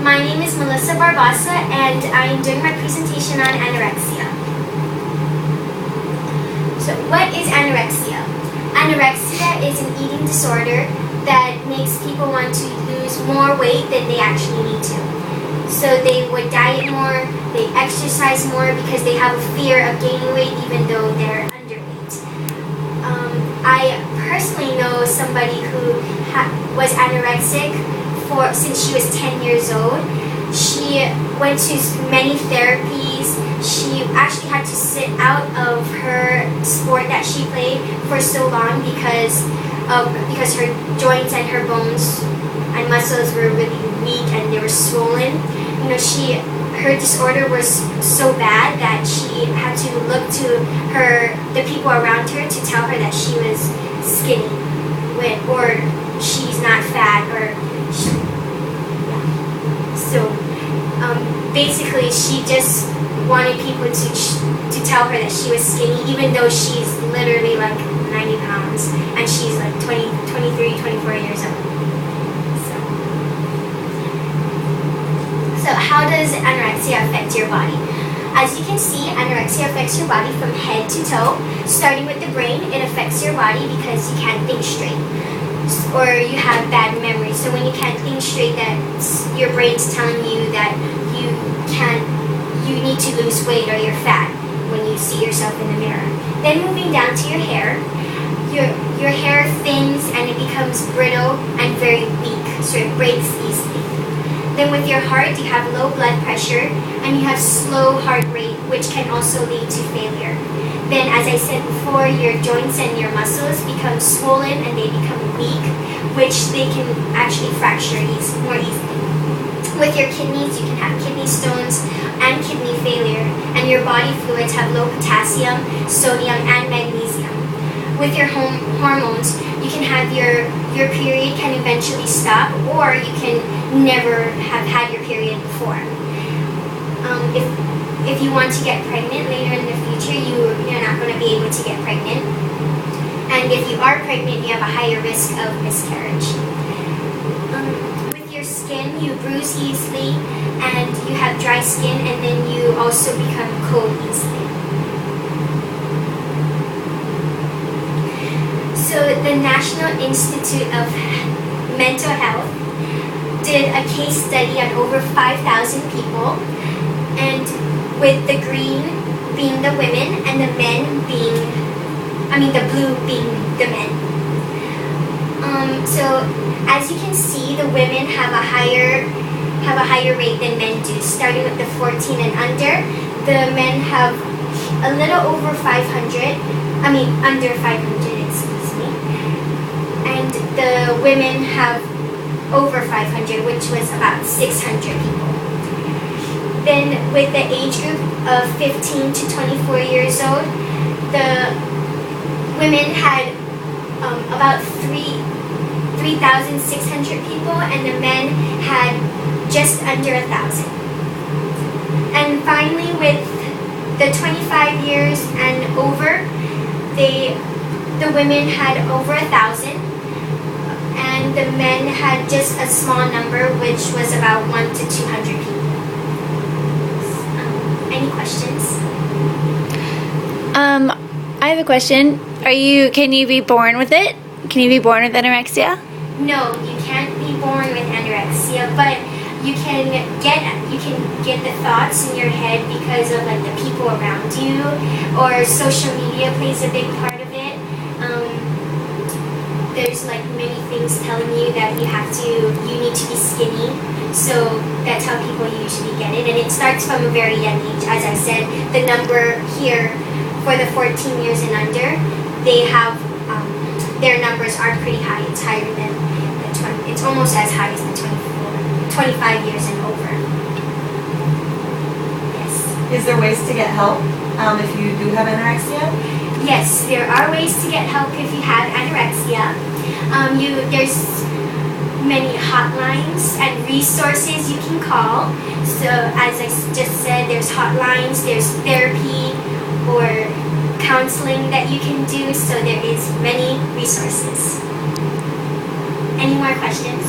My name is Malyssa and I am doing my presentation on anorexia. So what is anorexia? Anorexia is an eating disorder that makes people want to lose more weight than they actually need to. So they would diet more, they exercise more because they have a fear of gaining weight even though they're underweight. I personally know somebody who was anorexic since she was 10 years old. She went to many therapies. She actually had to sit out of her sport that she played for so long because her joints and her bones and muscles were really weak and they were swollen. You know, her disorder was so bad that she had to look to the people around her to tell her that she was skinny, or she's not fat, So basically, she just wanted people to tell her that she was skinny, even though she's literally like 90 pounds and she's like 23, 24 years old. So how does anorexia affect your body? As you can see, anorexia affects your body from head to toe. Starting with the brain, it affects your body because you can't think straight, or you have bad memory. So when you can't think straight, that your brain's telling you that you need to lose weight or you're fat when you see yourself in the mirror. Then moving down to your hair, your hair thins and it becomes brittle and very weak, so it breaks easily. Then with your heart, you have low blood pressure and you have slow heart rate, which can also lead to failure. Then, as I said before, your joints and your muscles become swollen and they become weak, which they can actually fracture more easily. With your kidneys, you can have kidney stones and kidney failure, and your body fluids have low potassium, sodium, and magnesium. With your hormones, you can have your period can eventually stop, or you can never have had your period before. If you want to get pregnant later in the future, you're not going to be able to get pregnant. And if you are pregnant, you have a higher risk of miscarriage. With your skin, you bruise easily, and you have dry skin, and then you also become cold easily. So the National Institute of Mental Health did a case study on over 5,000 people, and with the green being the women and the blue being the men. So as you can see, the women have a higher rate than men do. Starting with the 14 and under, the men have a little over 500, under 500, excuse me. And the women have over 500, which was about 600 people. Then with the age group of 15 to 24 years old, the women had about 3,600 people, and the men had just under 1,000. And finally, with the 25 years and over, the women had over 1,000, and the men had just a small number, which was about 1 to 200 people. Any questions? I have a question. Can you be born with it? Can you be born with anorexia? No, you can't be born with anorexia, but you can get the thoughts in your head because of like the people around you, or social media plays a big part of it. There's like many things telling you that you need to be skinny. So that's how people usually get it, and it starts from a very young age. As I said, the number here for the 14 years and under, they have their numbers are pretty high. It's higher than the 20. It's almost as high as the 25 years and over. Yes. Is there ways to get help if you do have anorexia? Yes, there are ways to get help if you have anorexia. There's many hotlines and resources you can call. So as I just said, there's hotlines, there's therapy or counseling that you can do. So there is many resources. Any more questions?